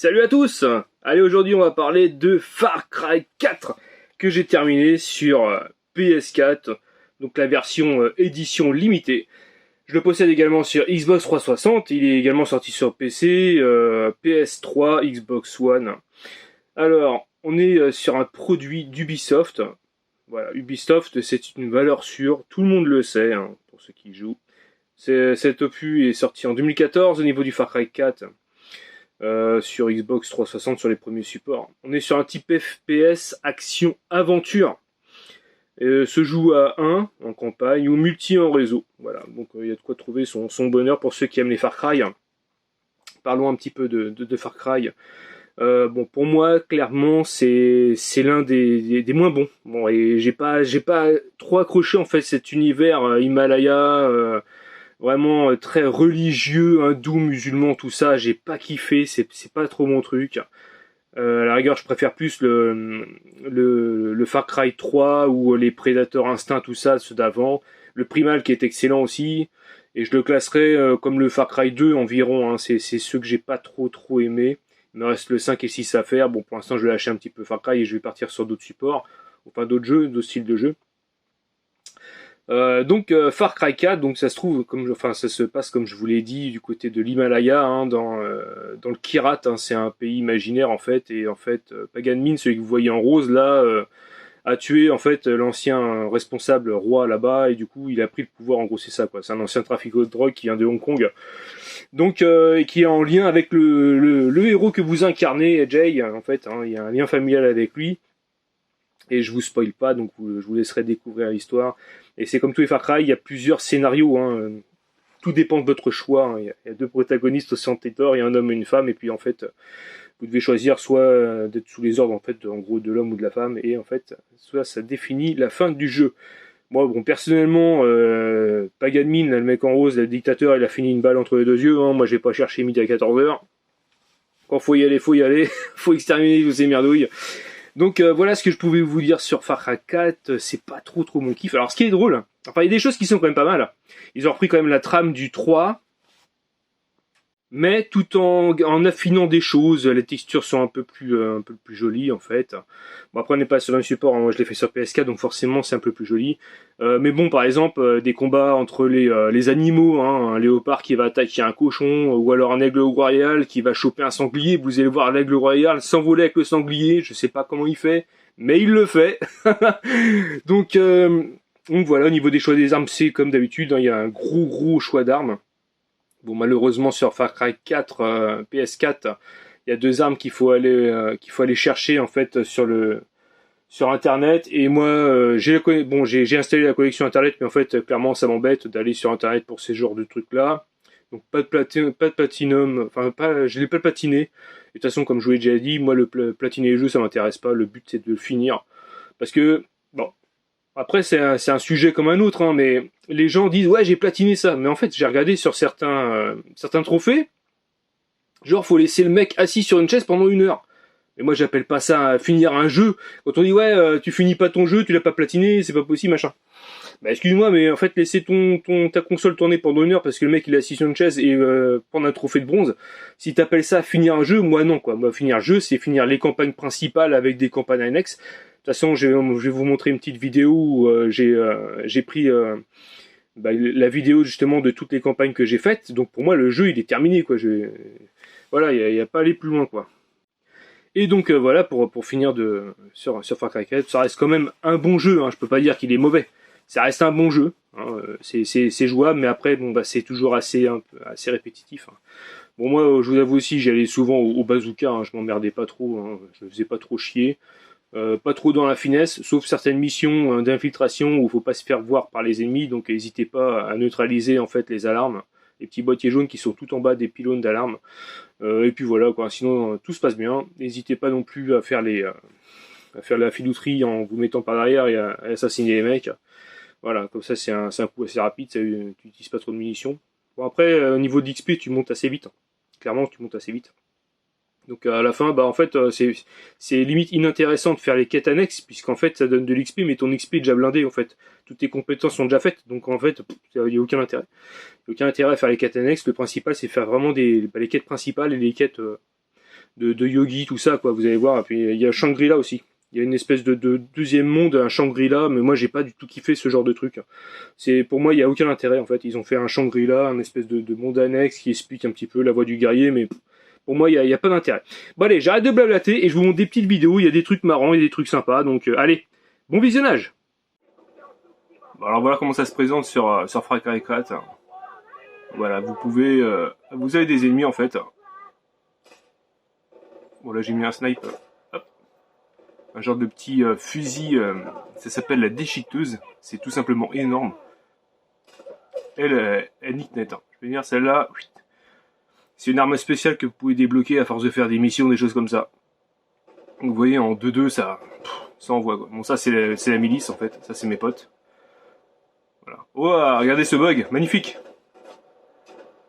Salut à tous. Allez, aujourd'hui on va parler de Far Cry 4 que j'ai terminé sur PS4, donc la version édition limitée. Je le possède également sur Xbox 360, il est également sorti sur PC, PS3, Xbox One. Alors, on est sur un produit d'Ubisoft. Voilà, Ubisoft, c'est une valeur sûre, tout le monde le sait, hein, pour ceux qui jouent. Cet opus est sorti en 2014 au niveau du Far Cry 4. Sur Xbox 360 sur les premiers supports. On est sur un type FPS action-aventure. Se joue à 1 en campagne ou multi en réseau. Voilà, donc il y a de quoi trouver son bonheur pour ceux qui aiment les Far Cry. Parlons un petit peu de Far Cry. Bon, pour moi, clairement, c'est l'un des moins bons. Bon, et j'ai pas trop accroché en fait cet univers Himalaya. Vraiment très religieux, hindou, musulman, tout ça, j'ai pas kiffé, c'est pas trop mon truc. À la rigueur, je préfère plus le Far Cry 3 ou les Predator Instinct, tout ça, ceux d'avant. Le Primal qui est excellent aussi, et je le classerai comme le Far Cry 2 environ, hein. C'est ceux que j'ai pas trop aimé. Il me reste le 5 et 6 à faire. Bon, pour l'instant, je vais lâcher un petit peu Far Cry et je vais partir sur d'autres supports, enfin d'autres jeux, d'autres styles de jeux. Donc Far Cry 4, donc ça se trouve ça se passe comme je vous l'ai dit du côté de l'Himalaya, hein, dans le Kirat, hein, c'est un pays imaginaire en fait, et en fait Pagan Min, celui que vous voyez en rose là, a tué en fait l'ancien responsable roi là-bas, et du coup il a pris le pouvoir. En gros c'est ça quoi, c'est un ancien trafiquant de drogue qui vient de Hong Kong, donc et qui est en lien avec le héros que vous incarnez, Jay en fait, hein, il y a un lien familial avec lui. Et je vous spoil pas, donc je vous laisserai découvrir l'histoire. Et c'est comme tous les Far Cry, il y a plusieurs scénarios, hein. Tout dépend de votre choix, hein. Il y a deux protagonistes au Centétor, il y a un homme et une femme, et puis en fait, vous devez choisir soit d'être sous les ordres en fait, en gros, de l'homme ou de la femme, et en fait, soit ça définit la fin du jeu. Moi, bon, personnellement, Pagan Min, le mec en rose, le dictateur, il a fini une balle entre les deux yeux, hein. Moi, j'ai pas cherché midi à 14h. Quand faut y aller, faut exterminer tous ces merdouilles. Donc voilà ce que je pouvais vous dire sur Far Cry 4, c'est pas trop mon kiff. Alors ce qui est drôle, enfin il y a des choses qui sont quand même pas mal. Ils ont repris quand même la trame du 3, mais tout en affinant des choses. Les textures sont un peu plus jolies en fait. Bon, après on n'est pas sur un support, hein. Moi je l'ai fait sur PS4, donc forcément c'est un peu plus joli. Mais bon, par exemple des combats entre les animaux, hein, un léopard qui va attaquer un cochon, ou alors un aigle royal qui va choper un sanglier. Vous allez voir l'aigle royal s'envoler avec le sanglier, je sais pas comment il fait, mais il le fait. donc voilà, au niveau des choix des armes, c'est comme d'habitude, hein, il y a un gros choix d'armes. Bon, malheureusement sur Far Cry 4 PS4, il y a deux armes qu'il faut aller chercher en fait sur internet. Et moi j'ai installé la connexion internet, mais en fait clairement ça m'embête d'aller sur internet pour ces genres de trucs là. Donc pas de platinum, enfin pas, je l'ai pas platiné. Et de toute façon, comme je vous l'ai déjà dit, moi le platiner les jeux ça m'intéresse pas. Le but c'est de le finir, parce que bon, après c'est un sujet comme un autre, hein, mais les gens disent ouais j'ai platiné ça, mais en fait j'ai regardé sur certains trophées, genre faut laisser le mec assis sur une chaise pendant 1 heure. Et moi j'appelle pas ça finir un jeu. Quand on dit ouais tu finis pas ton jeu, tu l'as pas platiné, c'est pas possible machin. Bah excuse-moi, mais en fait laisser ta console tourner pendant 1 heure parce que le mec il est assis sur une chaise et prendre un trophée de bronze, si t'appelles ça finir un jeu, moi non quoi. Moi finir un jeu c'est finir les campagnes principales avec des campagnes annexes. De toute façon je vais vous montrer une petite vidéo où j'ai pris la vidéo justement de toutes les campagnes que j'ai faites. Donc pour moi le jeu il est terminé quoi. Voilà, il y a pas à aller plus loin quoi. Et donc voilà, pour finir sur Far Cry 4, ça reste quand même un bon jeu, hein. Je peux pas dire qu'il est mauvais. Ça reste un bon jeu, hein. C'est jouable, mais après bon bah c'est toujours assez répétitif, hein. Bon, moi je vous avoue aussi, j'allais souvent au bazooka, hein. Je m'emmerdais pas trop, hein. Je me faisais pas trop chier. Pas trop dans la finesse, sauf certaines missions d'infiltration où il faut pas se faire voir par les ennemis, donc n'hésitez pas à neutraliser en fait les alarmes, les petits boîtiers jaunes qui sont tout en bas des pylônes d'alarme. Et puis voilà quoi, sinon tout se passe bien. N'hésitez pas non plus à faire la filouterie en vous mettant par derrière et à assassiner les mecs. Voilà, comme ça c'est un coup assez rapide, tu n'utilises pas trop de munitions. Bon après, au niveau de l'XP, tu montes assez vite, hein. Clairement tu montes assez vite. Donc à la fin, bah en fait c'est limite inintéressant de faire les quêtes annexes, puisqu'en fait ça donne de l'XP, mais ton XP est déjà blindé en fait. Toutes tes compétences sont déjà faites, donc en fait il n'y a aucun intérêt. Il n'y a aucun intérêt à faire les quêtes annexes. Le principal c'est faire vraiment les quêtes principales et les quêtes de yogi, tout ça, quoi. Vous allez voir. Et puis il y a Shangri-La aussi. Il y a une espèce de deuxième monde, un Shangri-La, mais moi j'ai pas du tout kiffé ce genre de truc. C'est pour moi il y a aucun intérêt en fait. Ils ont fait un Shangri-La, un espèce de monde annexe qui explique un petit peu la voie du guerrier, mais pour moi il y a pas d'intérêt. Bon allez, j'arrête de blablater et je vous montre des petites vidéos. Il y a des trucs marrants, il y a des trucs sympas, donc allez, bon visionnage. Bon, alors voilà comment ça se présente sur Far Cry 4. Voilà, vous pouvez, vous avez des ennemis en fait. Bon là j'ai mis un snipe. Un genre de petit fusil, ça s'appelle la déchiqueteuse, c'est tout simplement énorme. Elle nique net. Hein. Je veux dire, celle-là, c'est une arme spéciale que vous pouvez débloquer à force de faire des missions, des choses comme ça. Donc, vous voyez, en 2-2, ça envoie quoi. Bon, ça c'est la milice en fait, ça c'est mes potes. Voilà. Oh, regardez ce bug, magnifique.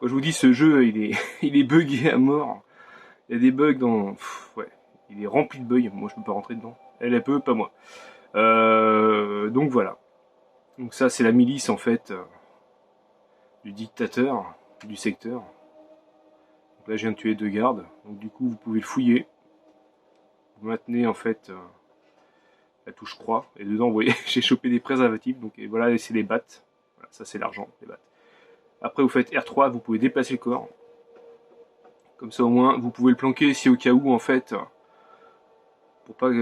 Quand je vous dis ce jeu, il est buggé à mort. Il y a des bugs dans... ouais. Il est rempli de bugs, moi je peux pas rentrer dedans. Elle peut, pas moi. Donc voilà. Donc ça c'est la milice en fait du dictateur, du secteur. Donc là je viens de tuer 2 gardes. Donc du coup vous pouvez le fouiller. Vous maintenez en fait la touche croix. Et dedans vous voyez j'ai chopé des préservatifs. Donc et voilà c'est les battes. Voilà, ça c'est l'argent, les battes. Après vous faites R3, vous pouvez déplacer le corps. Comme ça au moins vous pouvez le planquer si au cas où en fait...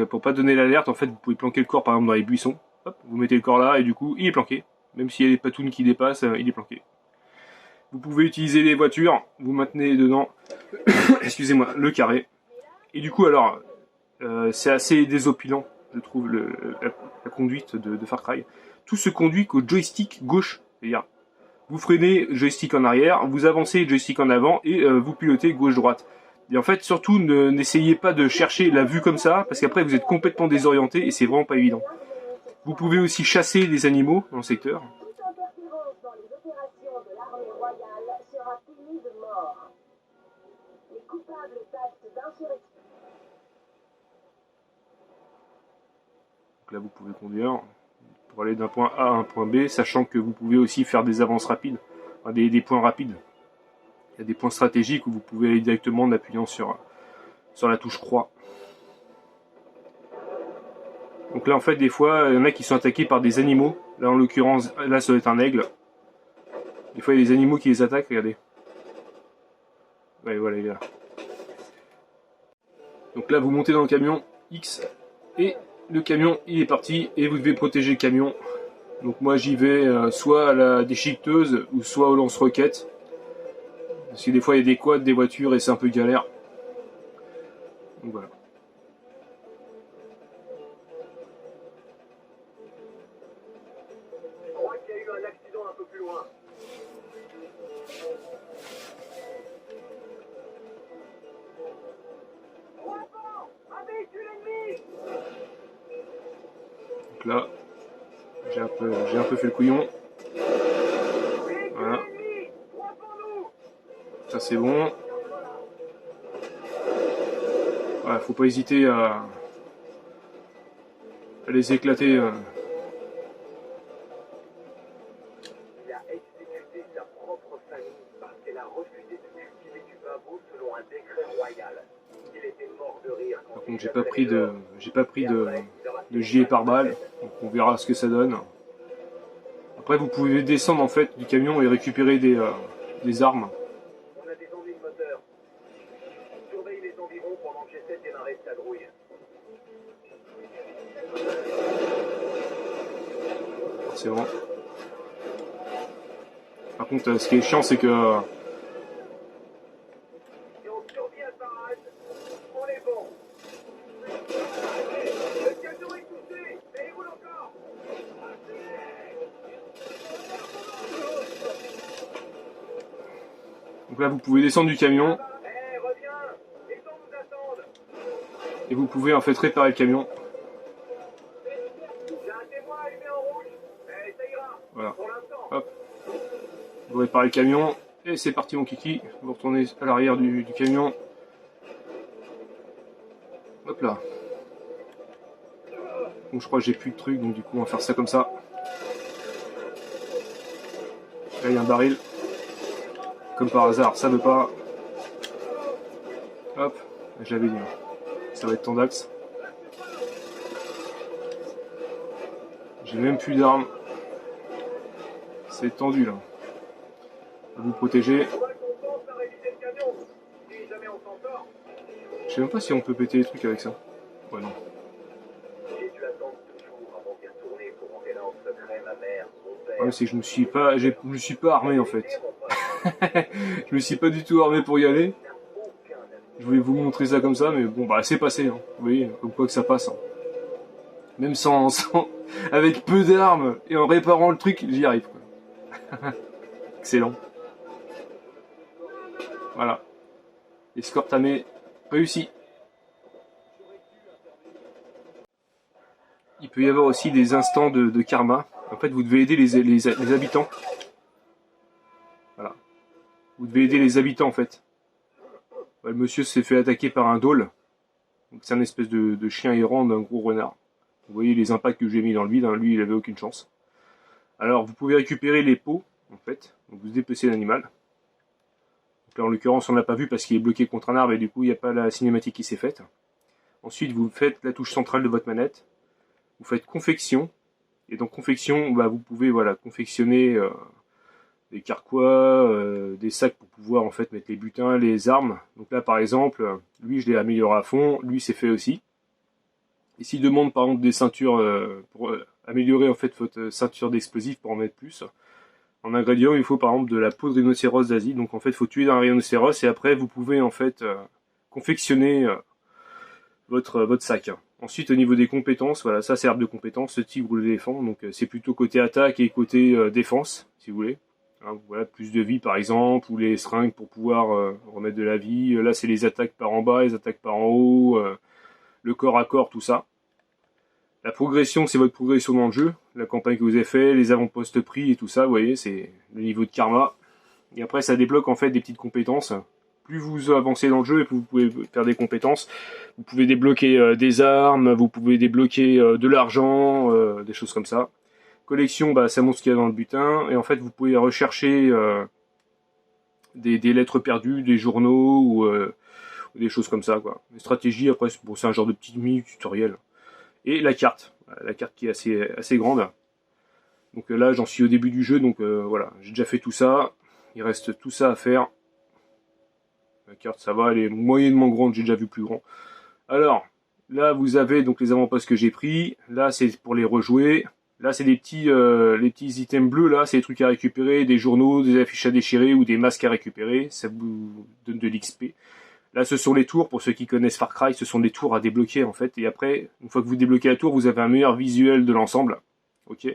Pour pas donner l'alerte, en fait, vous pouvez planquer le corps par exemple dans les buissons. Hop, vous mettez le corps là et du coup, il est planqué. Même s'il y a des patounes qui dépassent, il est planqué. Vous pouvez utiliser les voitures, vous maintenez dedans, excusez-moi, le carré. Et du coup, alors, c'est assez désopilant, je trouve, la conduite de Far Cry. Tout se conduit qu'au joystick gauche. C'est-à-dire, vous freinez, joystick en arrière, vous avancez, joystick en avant, et vous pilotez gauche-droite. Et en fait, surtout, n'essayez pas de chercher la vue comme ça, parce qu'après, vous êtes complètement désorienté, et c'est vraiment pas évident. Vous pouvez aussi chasser des animaux dans le secteur. Donc là, vous pouvez conduire pour aller d'un point A à un point B, sachant que vous pouvez aussi faire des avances rapides, enfin, des points rapides. Il y a des points stratégiques où vous pouvez aller directement en appuyant sur la touche croix. Donc là en fait des fois il y en a qui sont attaqués par des animaux. Là en l'occurrence, là ça doit être un aigle. Des fois il y a des animaux qui les attaquent, regardez. Ouais voilà il est là. Donc là vous montez dans le camion X et le camion il est parti et vous devez protéger le camion. Donc moi j'y vais soit à la déchiqueteuse ou soit au lance-roquettes. Parce que des fois il y a des quads, des voitures et c'est un peu galère. Donc voilà. Je crois qu'il y a eu un accident un peu plus loin. Donc là, j'ai un peu fait le couillon. Voilà. Ça c'est bon. Voilà, faut pas hésiter à les éclater. Il a exécuté sa propre famille parce qu'elle a refusé de cultiver du bambou selon un décret royal. Il était mort de rire. Par contre, j'ai pas pris de gilet pare-balles, donc on verra ce que ça donne. Après, vous pouvez descendre en fait du camion et récupérer des armes. On a descendu le moteur. Surveille les environs pendant que j'essaie de démarrer cette grouille. C'est bon. Par contre, ce qui est chiant, c'est que Si on survit à ce barrage, on est bon. Le camion est touché, mais il roule encore. donc là, vous pouvez descendre du camion Eh, reviens. Les gens nous attendent. et vous pouvez en fait réparer le camion. J'ai un témoin allumé en rouge. Mais ça ira. Voilà. Pour l'instant. Hop. Vous réparez le camion et c'est parti mon kiki. Vous retournez à l'arrière du camion. Hop là. Donc je crois que j'ai plus de trucs, donc du coup on va faire ça comme ça. Là il y a un baril. Comme par hasard, ça veut pas. Hop, Je l'avais dit. Ça va être ton axe. J'ai même plus d'armes. C'est tendu là. Vous protéger. Je sais même pas si on peut péter les trucs avec ça. Ouais, non. Ouais, c'est que je me suis pas armé en fait. Je me suis pas du tout armé pour y aller. Je voulais vous montrer ça comme ça, mais bon, bah c'est passé. Hein. Vous voyez, comme quoi que ça passe. Hein. Même avec peu d'armes et en réparant le truc, j'y arrive. Quoi. Excellent. Voilà. Escorte tamée réussi. Il peut y avoir aussi des instants de karma. En fait, vous devez aider les habitants. Voilà. Vous devez aider les habitants, en fait. Le monsieur s'est fait attaquer par un dholes. C'est un espèce de chien errant d'un gros renard. Vous voyez les impacts que j'ai mis dans le vide. Hein. Lui, il avait aucune chance. Alors, vous pouvez récupérer les peaux, en fait. Donc, vous dépecez l'animal. Donc là, en l'occurrence, on ne l'a pas vu parce qu'il est bloqué contre un arbre et du coup, il n'y a pas la cinématique qui s'est faite. Ensuite, vous faites la touche centrale de votre manette. Vous faites confection. Et dans confection, bah, vous pouvez confectionner des carquois, des sacs pour pouvoir en fait mettre les butins, les armes. Donc là, par exemple, lui, je l'ai amélioré à fond. Lui, c'est fait aussi. Et s'il demande par exemple des ceintures pour améliorer en fait votre ceinture d'explosifs pour en mettre plus, en ingrédient, il faut par exemple de la peau de rhinocéros d'Asie. Donc en fait, il faut tuer un rhinocéros et après, vous pouvez en fait confectionner votre sac. Ensuite, au niveau des compétences, voilà, ça c'est arbre de compétences, ce tigre ou l'éléphant, donc c'est plutôt côté attaque et côté défense, si vous voulez. Hein, voilà, plus de vie par exemple, ou les seringues pour pouvoir remettre de la vie. Là, c'est les attaques par en bas, les attaques par en haut, le corps à corps, tout ça. La progression, c'est votre progression dans le jeu, la campagne que vous avez fait, les avant-postes pris et tout ça, vous voyez, c'est le niveau de karma. Et après, ça débloque en fait des petites compétences. Plus vous avancez dans le jeu et plus vous pouvez faire des compétences, vous pouvez débloquer des armes, vous pouvez débloquer de l'argent, des choses comme ça. Collection, bah, ça montre ce qu'il y a dans le butin, et en fait vous pouvez rechercher des lettres perdues, des journaux ou des choses comme ça, quoi. Les stratégies, après, bon, c'est un genre de petit mini-tutoriel. Et la carte qui est assez grande. Donc là, j'en suis au début du jeu, donc voilà, j'ai déjà fait tout ça. Il reste tout ça à faire. La carte, ça va, elle est moyennement grande, j'ai déjà vu plus grand. Alors, là, vous avez donc les avant-postes que j'ai pris. Là, c'est pour les rejouer. Là, c'est les petits items bleus, là, c'est des trucs à récupérer, des journaux, des affiches à déchirer ou des masques à récupérer. Ça vous donne de l'XP. Là, ce sont les tours, pour ceux qui connaissent Far Cry, ce sont des tours à débloquer, en fait. Et après, une fois que vous débloquez la tour, vous avez un meilleur visuel de l'ensemble. Ok.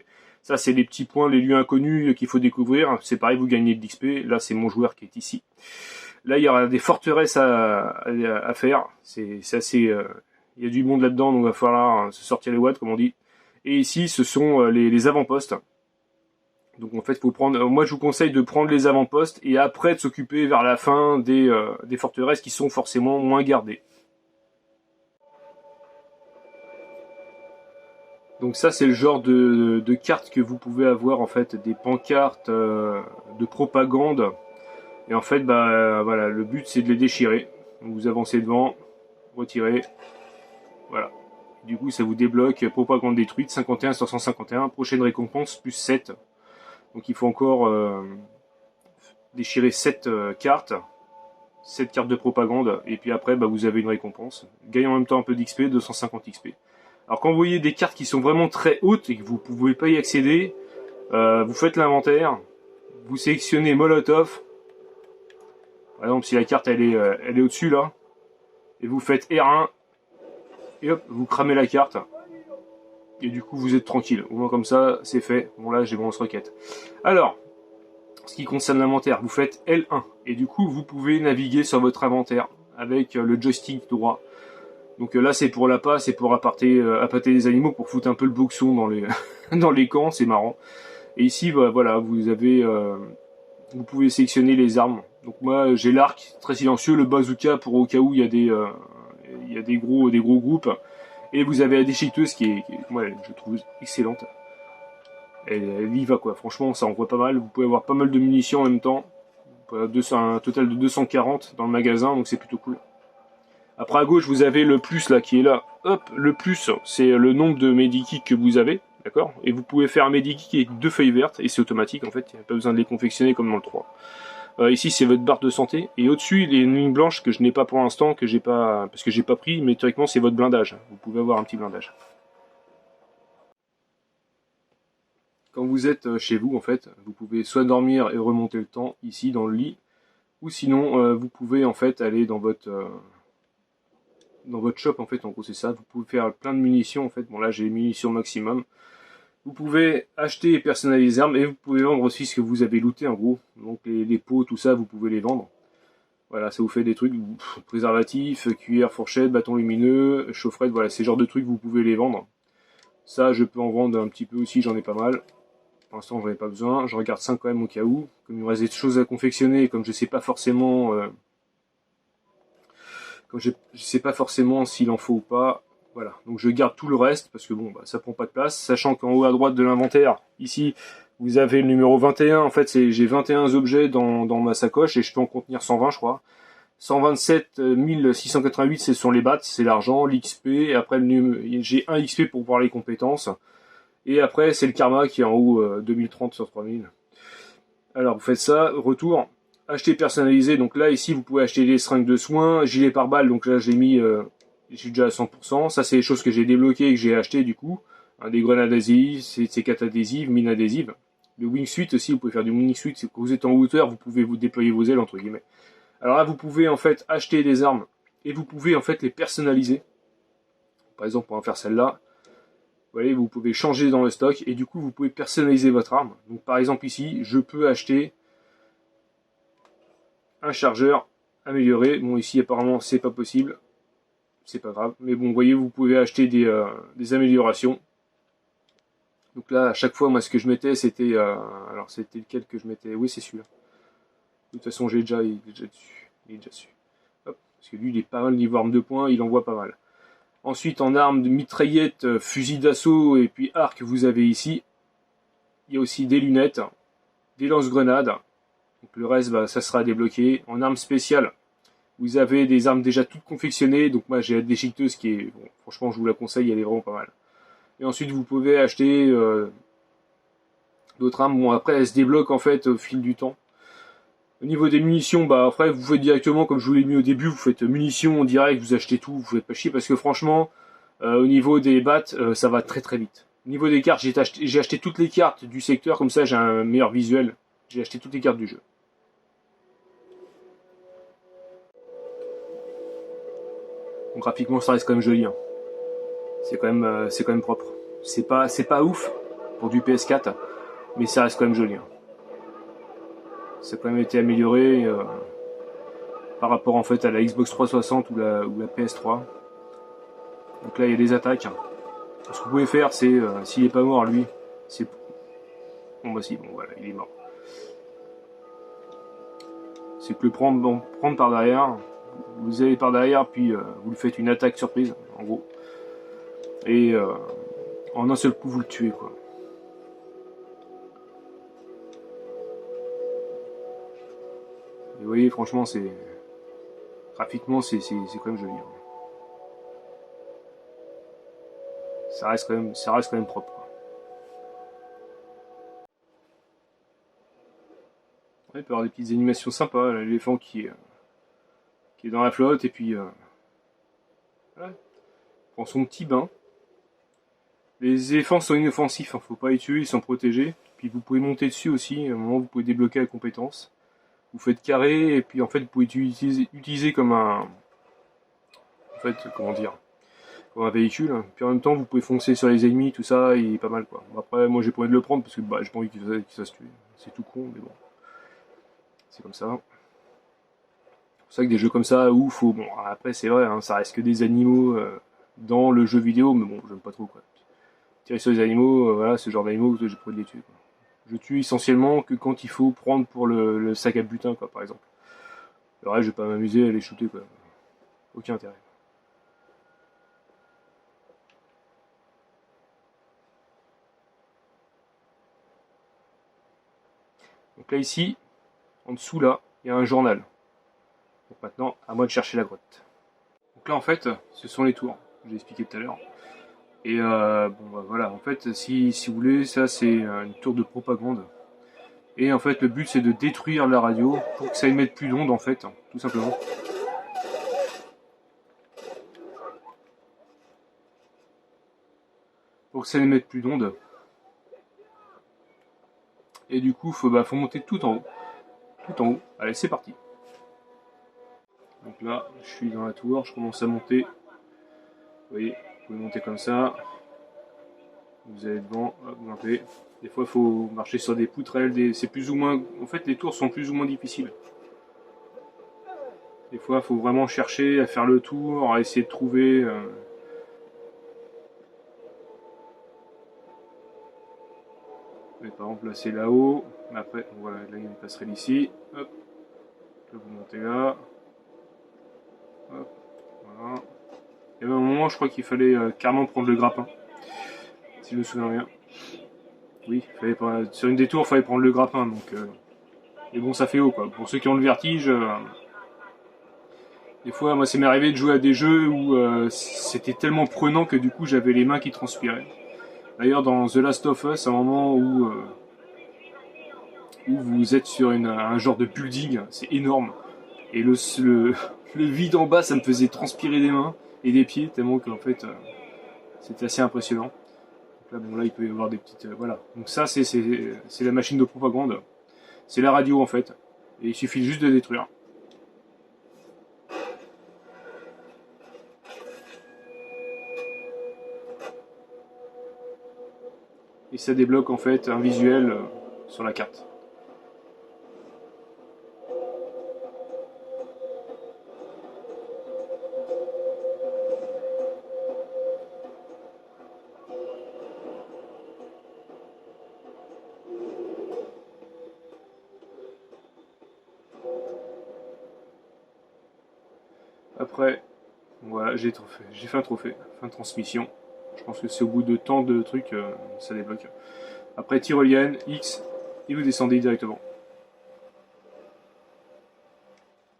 Ça, c'est les petits points, les lieux inconnus qu'il faut découvrir. C'est pareil, vous gagnez de l'XP. Là, c'est mon joueur qui est ici. Là, il y aura des forteresses à faire. C'est assez... il y a du monde là-dedans, donc il va falloir se sortir les watts, comme on dit. Et ici, ce sont les avant-postes. Donc en fait, faut prendre. Moi, je vous conseille de prendre les avant-postes et après de s'occuper vers la fin des forteresses qui sont forcément moins gardées. Donc ça, c'est le genre de cartes que vous pouvez avoir en fait, des pancartes de propagande. Et en fait, bah voilà, le but c'est de les déchirer. Donc, vous avancez devant, retirez, voilà. Du coup, ça vous débloque propagande détruite 51 sur 151, prochaine récompense plus 7. Donc il faut encore déchirer 7 cartes, 7 cartes de propagande, et puis après bah, vous avez une récompense. Gagnez en même temps un peu d'XP, 250 XP. Alors quand vous voyez des cartes qui sont vraiment très hautes et que vous ne pouvez pas y accéder, vous faites l'inventaire, vous sélectionnez Molotov. Par exemple, si la carte elle est au-dessus là, et vous faites R1, et hop, vous cramez la carte. Et du coup, vous êtes tranquille. Au moins comme ça, c'est fait. Bon là, j'ai mon lance-roquette. Alors, ce qui concerne l'inventaire, vous faites L1. Et du coup, vous pouvez naviguer sur votre inventaire avec le joystick droit. Donc là, c'est pour l'appât, c'est pour appâter les animaux, pour foutre un peu le boxon dans les, dans les camps, c'est marrant. Et ici, bah, voilà, vous avez... vous pouvez sélectionner les armes. Donc moi, j'ai l'arc, très silencieux, le bazooka pour au cas où il y a des gros groupes. Et vous avez la déchiqueteuse qui est moi, je trouve excellente. Elle y va quoi, franchement ça envoie pas mal. Vous pouvez avoir pas mal de munitions en même temps. Un total de 240 dans le magasin, donc c'est plutôt cool. Après à gauche, vous avez le plus là qui est là. Hop, le plus, c'est le nombre de medikits que vous avez, d'accord? Et vous pouvez faire un medikit avec 2 feuilles vertes, et c'est automatique en fait, il n'y a pas besoin de les confectionner comme dans le 3. Ici c'est votre barre de santé, et au-dessus il y a une ligne blanche que je n'ai pas pour l'instant, que j'ai pas, parce que j'ai pas pris, mais théoriquement c'est votre blindage. Vous pouvez avoir un petit blindage. Quand vous êtes chez vous en fait, vous pouvez soit dormir et remonter le temps ici dans le lit, ou sinon vous pouvez en fait aller dans votre shop en fait, en gros c'est ça, vous pouvez faire plein de munitions en fait, bon là j'ai les munitions maximum, vous pouvez acheter et personnaliser les armes, et vous pouvez vendre aussi ce que vous avez looté en gros, donc les pots, tout ça, vous pouvez les vendre. Voilà, ça vous fait des trucs, préservatifs, cuillère, fourchette, bâton lumineux, chaufferette, voilà, ces genres de trucs vous pouvez les vendre. Ça je peux en vendre un petit peu aussi, j'en ai pas mal. Pour l'instant j'en ai pas besoin, je regarde ça quand même au cas où, comme il me reste des choses à confectionner, comme je sais pas forcément je sais pas forcément s'il en faut ou pas, voilà. Donc je garde tout le reste parce que bon, bah, ça prend pas de place. Sachant qu'en haut à droite de l'inventaire, ici, vous avez le numéro 21. En fait, j'ai 21 objets dans ma sacoche et je peux en contenir 120, je crois. 127 688, ce sont les bahts, c'est l'argent, l'XP. Et après, j'ai un XP pour voir les compétences. Et après, c'est le karma qui est en haut, 2030 sur 3000. Alors, vous faites ça, retour. Acheter personnalisé, donc là ici vous pouvez acheter des seringues de soins, gilet pare-balles, donc là j'ai mis, je suis déjà à 100%, ça c'est les choses que j'ai débloquées et que j'ai acheté du coup, hein, des grenades adhésives, C4 adhésives, mines adhésives, le wingsuit aussi, vous pouvez faire du wingsuit, quand vous êtes en hauteur vous pouvez vous déployer vos ailes entre guillemets. Alors là vous pouvez en fait acheter des armes et vous pouvez en fait les personnaliser, par exemple pour en faire celle-là, vous voyez, vous pouvez changer dans le stock et du coup vous pouvez personnaliser votre arme, donc par exemple ici je peux acheter un chargeur amélioré. Bon, ici apparemment c'est pas possible, c'est pas grave, mais bon, vous voyez, vous pouvez acheter des améliorations. Donc là, à chaque fois, moi, ce que je mettais, c'était, alors c'était lequel que je mettais? Oui, c'est celui-là. De toute façon, il est déjà dessus. Il est déjà dessus. Hop, parce que lui, il est pas mal niveau arme de poing, il envoie pas mal. Ensuite, en arme de mitraillette, fusil d'assaut et puis arc, vous avez ici. Il y a aussi des lunettes, des lance-grenades. Donc le reste, bah, ça sera débloqué. En arme spéciale, vous avez des armes déjà toutes confectionnées, donc moi j'ai la déchiqueteuse qui est, bon, franchement je vous la conseille, elle est vraiment pas mal. Et ensuite vous pouvez acheter d'autres armes, bon après elles se débloquent en fait au fil du temps. Au niveau des munitions, bah après vous faites directement comme je vous l'ai mis au début, vous faites munitions en direct, vous achetez tout, vous faites pas chier parce que franchement, au niveau des battes, ça va très très vite. Au niveau des cartes, j'ai acheté toutes les cartes du secteur, comme ça j'ai un meilleur visuel, j'ai acheté toutes les cartes du jeu. Donc graphiquement ça reste quand même joli, hein. C'est quand même propre. C'est pas ouf pour du PS4, mais ça reste quand même joli, hein. Ça a quand même été amélioré par rapport en fait à la Xbox 360 ou la PS3. Donc là il y a des attaques. Ce que vous pouvez faire, c'est s'il est pas mort lui, c'est bon bah si, bon voilà, il est mort. C'est que prendre par derrière, vous allez par derrière puis vous lui faites une attaque surprise en gros. Et en un seul coup vous le tuez quoi. Et vous voyez, franchement, graphiquement, c'est quand même joli, hein. Ça reste quand même propre, quoi. Ouais, il peut y avoir des petites animations sympas, l'éléphant qui est dans la flotte, et puis ouais, prend son petit bain. Les éléphants sont inoffensifs, hein, faut pas les tuer, ils sont protégés. Puis vous pouvez monter dessus aussi, à un moment vous pouvez débloquer la compétence. Vous faites carré, et puis en fait vous pouvez utiliser comme en fait, comment dire, comme un véhicule. Puis en même temps, vous pouvez foncer sur les ennemis, tout ça, et pas mal quoi. Bon, après, moi j'ai pas envie de le prendre parce que bah, j'ai pas envie qu'il se tuer. C'est tout con, mais bon, c'est comme ça. C'est pour ça que des jeux comme ça, où faut. Bon, après, c'est vrai, hein, ça reste que des animaux dans le jeu vidéo, mais bon, j'aime pas trop quoi. Tirer sur les animaux, voilà, ce genre d'animaux, j'ai pas envie de les tuer, quoi. Je tue essentiellement que quand il faut prendre pour le sac à butin, quoi, par exemple. Le reste, je vais pas m'amuser à les shooter, quoi. Aucun intérêt. Donc là, ici, en dessous, là, il y a un journal. Donc maintenant, à moi de chercher la grotte. Donc là en fait, ce sont les tours, j'ai expliqué tout à l'heure. Et bon bah voilà, en fait, si vous voulez, ça c'est une tour de propagande. Et en fait, le but c'est de détruire la radio pour que ça émette plus d'ondes en fait, tout simplement. Pour que ça n'émette plus d'ondes. Et du coup, faut monter tout en haut. Tout en haut. Allez, c'est parti. Donc là, je suis dans la tour, je commence à monter. Vous voyez, vous pouvez monter comme ça. Vous allez devant, hop, vous grimpez. Des fois, il faut marcher sur des poutrelles. C'est plus ou moins. En fait, les tours sont plus ou moins difficiles. Des fois, il faut vraiment chercher à faire le tour, à essayer de trouver. Mais par exemple, là, c'est là-haut. Mais après, voilà, là, il y a une passerelle ici. Hop. Là, vous montez là. Hop. Voilà. Il y avait un moment, je crois qu'il fallait carrément prendre le grappin. Si je me souviens bien. Oui, sur une des tours, il fallait prendre le grappin. Donc, mais bon, ça fait haut, quoi. Pour ceux qui ont le vertige, des fois, moi, ça m'est arrivé de jouer à des jeux où c'était tellement prenant que du coup, j'avais les mains qui transpiraient. D'ailleurs, dans The Last of Us, à un moment où vous êtes sur un genre de building, c'est énorme. Et le vide en bas, ça me faisait transpirer des mains et des pieds, tellement qu'en fait, c'était assez impressionnant. Donc là, bon, là, il peut y avoir des petites... voilà. Donc ça, c'est la machine de propagande. C'est la radio, en fait. Et il suffit juste de détruire. Et ça débloque, en fait, un visuel sur la carte. Après, voilà, j'ai fait un trophée, fin de transmission. Je pense que c'est au bout de tant de trucs, ça débloque. Après, tyrolienne, X, et vous descendez directement.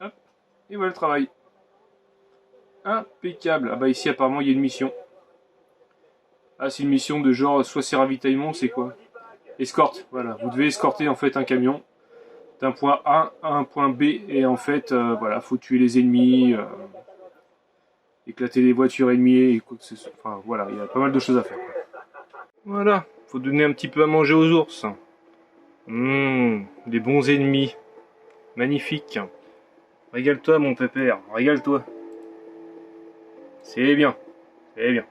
Hop, et voilà le travail. Impeccable. Ah bah ici, apparemment, il y a une mission. Ah, c'est une mission de genre, soit c'est ravitaillement, c'est quoi? Escorte, voilà. Vous devez escorter en fait un camion d'un point A à un point B, et en fait, voilà, faut tuer les ennemis, éclater les voitures ennemies, et quoi que ce soit. Enfin, voilà, il y a pas mal de choses à faire. Voilà, faut donner un petit peu à manger aux ours. Des bons ennemis. Magnifique. Régale-toi, mon pépère, régale-toi. C'est bien, c'est bien.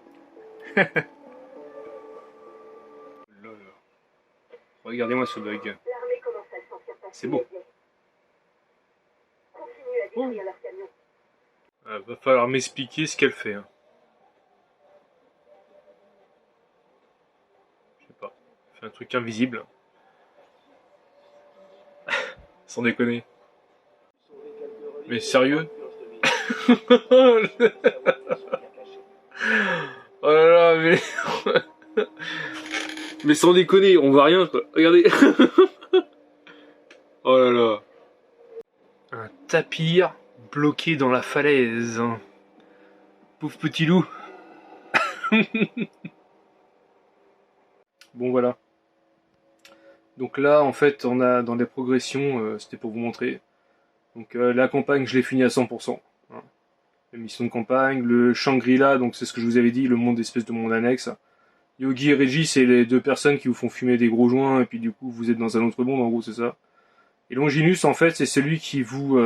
Regardez-moi ce bug. C'est beau. Oh. Va falloir m'expliquer ce qu'elle fait. Hein. Je sais pas. Elle fait un truc invisible. Sans déconner. Mais sérieux? Oh là là, mais... mais sans déconner, on voit rien, quoi. Regardez. Oh là là. Un tapir bloqué dans la falaise. Pauvre petit loup. Bon, voilà. Donc là, en fait, on a dans les progressions, c'était pour vous montrer. Donc la campagne, je l'ai fini à 100%. Hein. La mission de campagne, le Shangri-La, donc c'est ce que je vous avais dit, le monde espèce de monde annexe. Yogi et Reggie, c'est les deux personnes qui vous font fumer des gros joints, et puis du coup, vous êtes dans un autre monde, en gros, c'est ça. Et Longinus, en fait, c'est celui qui vous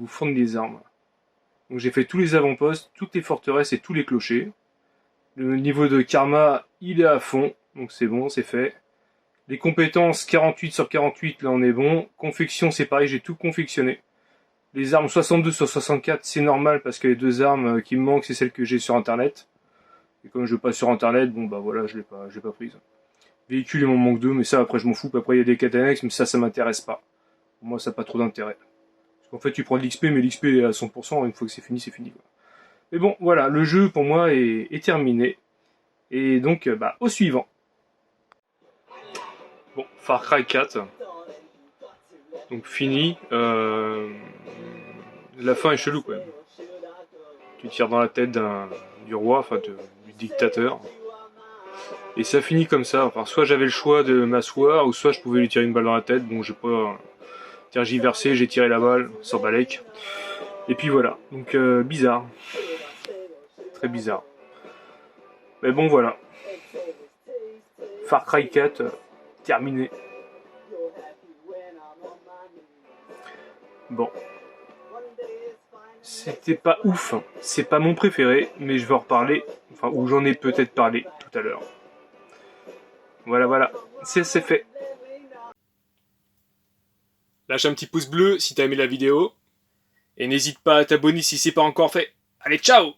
fournit des armes. Donc j'ai fait tous les avant-postes, toutes les forteresses et tous les clochers. Le niveau de karma, il est à fond, donc c'est bon, c'est fait. Les compétences 48 sur 48, là on est bon. Confection, c'est pareil, j'ai tout confectionné. Les armes 62 sur 64, c'est normal parce que les deux armes qui me manquent, c'est celles que j'ai sur internet. Et comme je vais pas sur internet, bon bah voilà, je l'ai pas prise. Véhicule, il m'en manque deux, mais ça après je m'en fous. Après il y a des quêtes annexes, mais ça m'intéresse pas. Pour moi, ça n'a pas trop d'intérêt. Parce qu'en fait, tu prends de l'XP, mais l'XP est à 100%, une fois que c'est fini, c'est fini. Quoi. Mais bon, voilà, le jeu pour moi est terminé. Et donc, au suivant. Bon, Far Cry 4. Donc fini. La fin est chelou quand même. Tu tires dans la tête du roi, enfin du dictateur. Et ça finit comme ça. Enfin, soit j'avais le choix de m'asseoir, ou soit je pouvais lui tirer une balle dans la tête. Bon, j'ai pas tergiversé, j'ai tiré la balle, sans balèque. Et puis voilà. Donc bizarre. Très bizarre. Mais bon, voilà. Far Cry 4, terminé. Bon. C'était pas ouf, hein. C'est pas mon préféré, mais je vais en reparler, enfin, ou j'en ai peut-être parlé tout à l'heure. Voilà, c'est fait. Lâche un petit pouce bleu si t'as aimé la vidéo, et n'hésite pas à t'abonner si c'est pas encore fait. Allez, ciao!